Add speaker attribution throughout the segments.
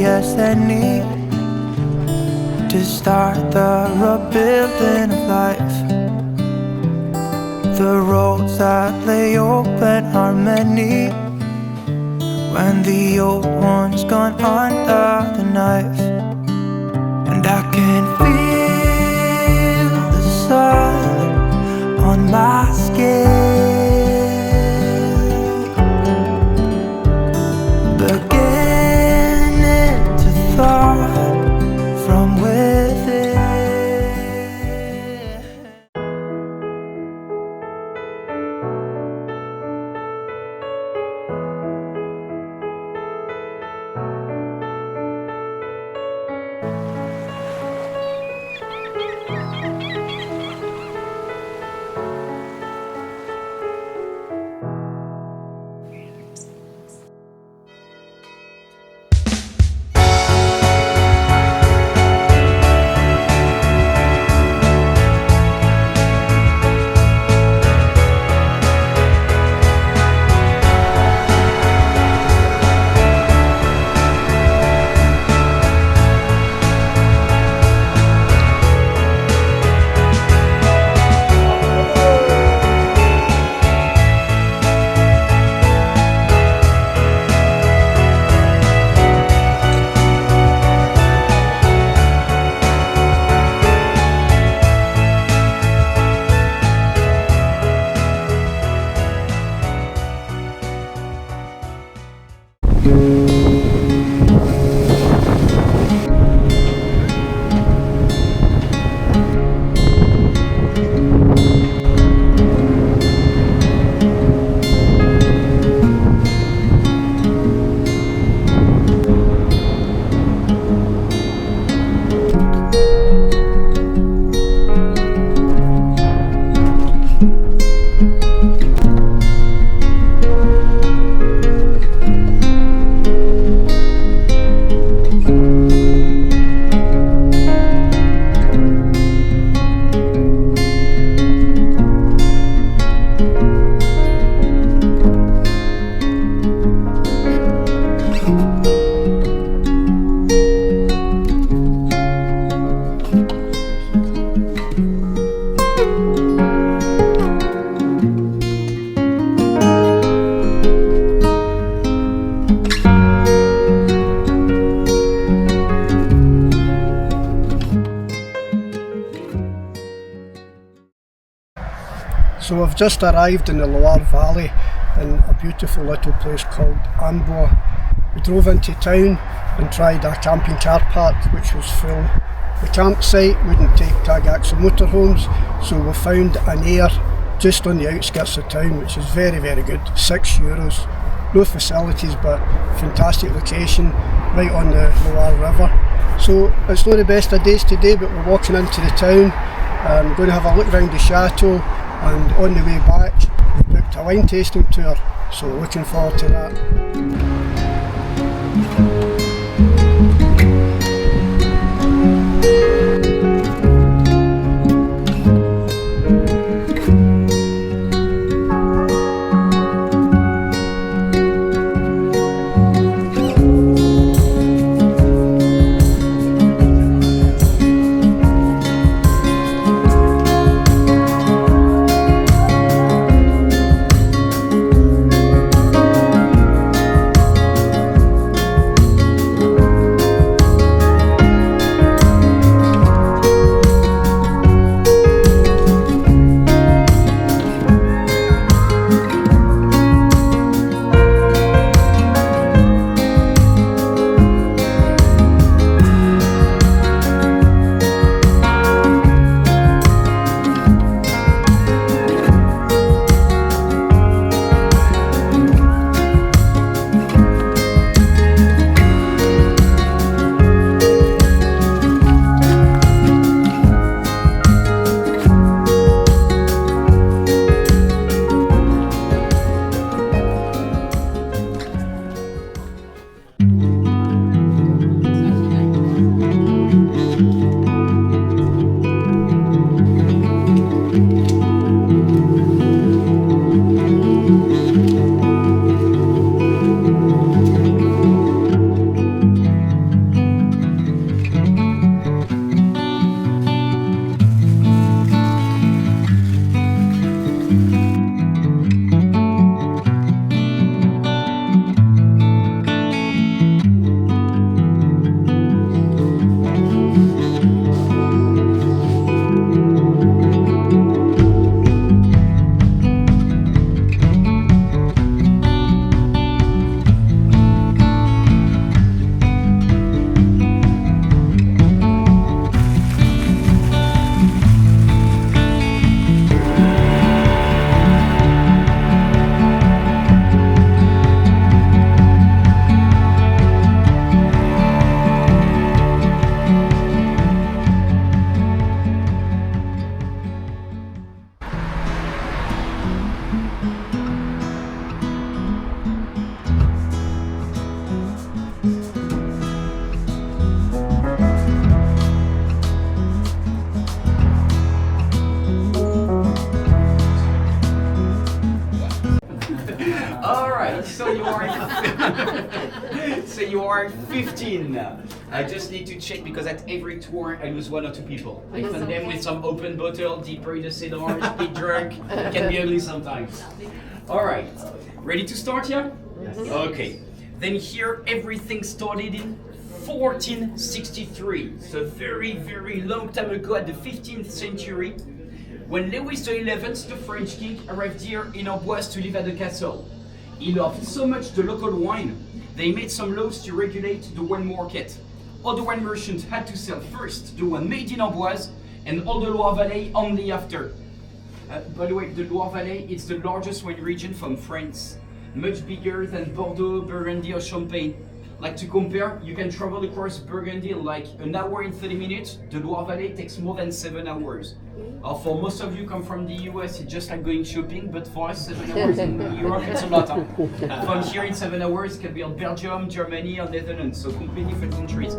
Speaker 1: yes they need to start the rebuilding of life. The roads that lay open are many when the old one's gone under the knife. And I can feel the sun on my skin, beginning to thaw from within.
Speaker 2: So we've just arrived in the Loire Valley in a beautiful little place called Amboise. We drove into town and tried a camping car park which was full. The campsite wouldn't take Tagaks or motorhomes, so we found an air just on the outskirts of town, which is very, very good. €6. No facilities, but fantastic location right on the Loire River. So it's not the best of days today, but we're walking into the town. We're going to have a look around the chateau, and on the way back we've booked a wine tasting tour, so looking forward to that.
Speaker 3: door 15. I just need to check because at every tour I lose 1 or 2 people. I find them with some open bottle, deeper in the cedars, get drunk. It can be ugly sometimes. All right, ready to start here? Yes. Okay. Then here everything started in 1463, so very, very long time ago at the 15th century, when Louis XI, the French king, arrived here in Amboise to live at the castle. He loved so much the local wine, they made some laws to regulate the wine market. All the wine merchants had to sell first the one made in Amboise and all the Loire Valley only after. By the way, the Loire Valley is the largest wine region from France, much bigger than Bordeaux, Burgundy or Champagne. Like to compare, you can travel across Burgundy in like an hour and 30 minutes. The Loire Valley takes more than 7 hours. For most of you come from the US, it's just like going shopping, but for us 7 hours in Europe it's a lot. From here in 7 hours, it can be on Belgium, Germany or Netherlands, so completely different countries.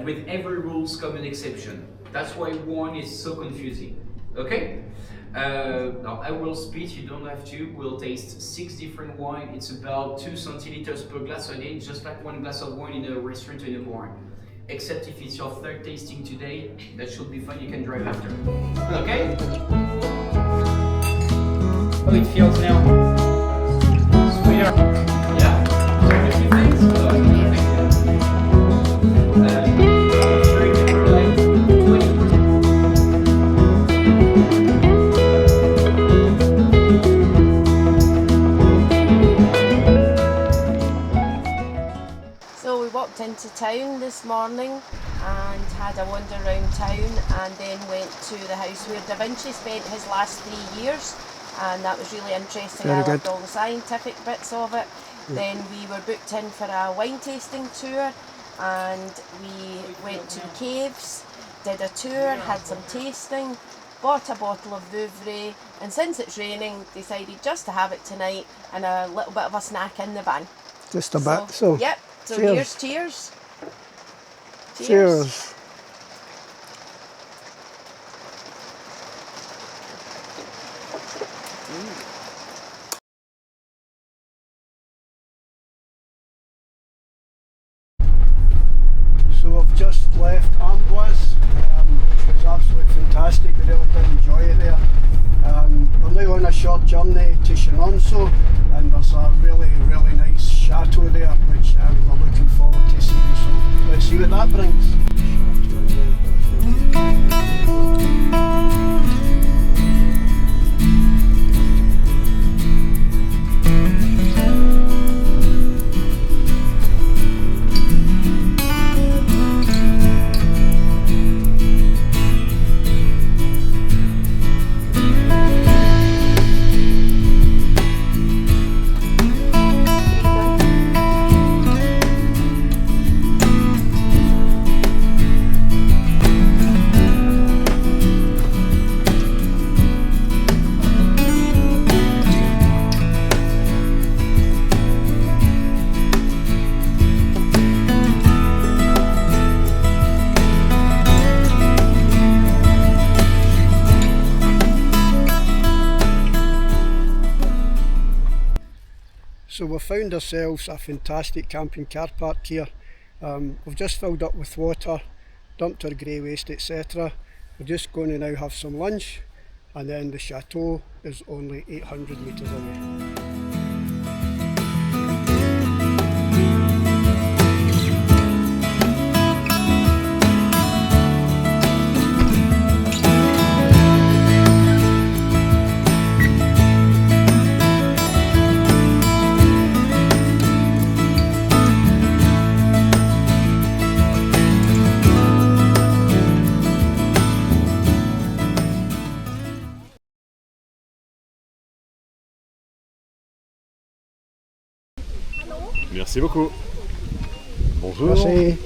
Speaker 3: With every rules come an exception. That's why wine is so confusing. Okay? Now I will split, you don't have to. We'll taste 6 different wine. It's about 2 centiliters per glass a day, just like 1 glass of wine in a restaurant or in a bar. Except if it's your 3rd tasting today, that should be fine, you can drive after. Okay? How it feels now? Sweeter? Yeah? So what do you think?
Speaker 4: Into town this morning and had a wander around town and then went to the house where Da Vinci spent his last 3 years, and that was really interesting. I loved all the scientific bits of it. Then we were booked in for a wine tasting tour and we went to the caves, did a tour, had some tasting, bought a bottle of Vouvray, and since it's raining decided just to have it tonight and a little bit of a snack in the van.
Speaker 2: Just a bit, so
Speaker 4: yep. So
Speaker 2: cheers.
Speaker 4: Cheers.
Speaker 2: Cheers. So I've just left Amboise, which was absolutely fantastic. We really did enjoy it there. We're now on a short journey to Chenonceau, and there's a really, really nice chateau there which we're looking forward to seeing. So let's see what that brings. So we've found ourselves a fantastic camping car park here. We've just filled up with water, dumped our grey waste, etc. We're just going to now have some lunch, and then the chateau is only 800 metres away.
Speaker 5: Merci beaucoup. Bonjour.
Speaker 2: Merci.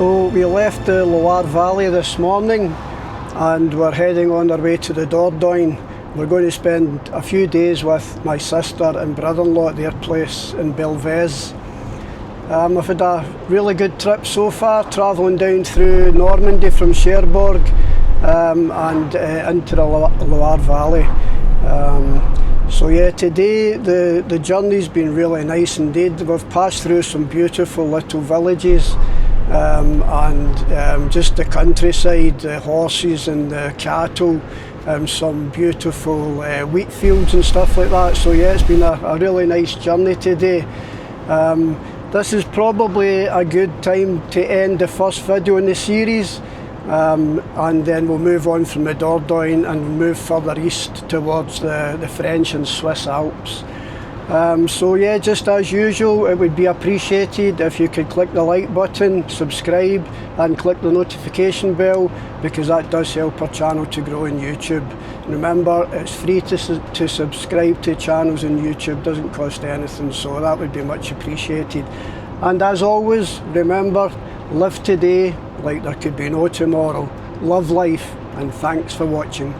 Speaker 2: So we left the Loire Valley this morning and we're heading on our way to the Dordogne. We're going to spend a few days with my sister and brother-in-law at their place in Belvez. I've had a really good trip so far, travelling down through Normandy from Cherbourg and into the Loire Valley. So yeah, today the journey's been really nice indeed. We've passed through some beautiful little villages and just the countryside, the horses and the cattle, some beautiful wheat fields and stuff like that. So yeah, it's been a really nice journey today. This is probably a good time to end the first video in the series, and then we'll move on from the Dordogne and move further east towards the French and Swiss Alps. So yeah, just as usual, it would be appreciated if you could click the like button, subscribe and click the notification bell, because that does help our channel to grow on YouTube. And remember, it's free to subscribe to channels on YouTube, doesn't cost anything, so that would be much appreciated. And as always, remember, live today like there could be no tomorrow. Love life, and thanks for watching.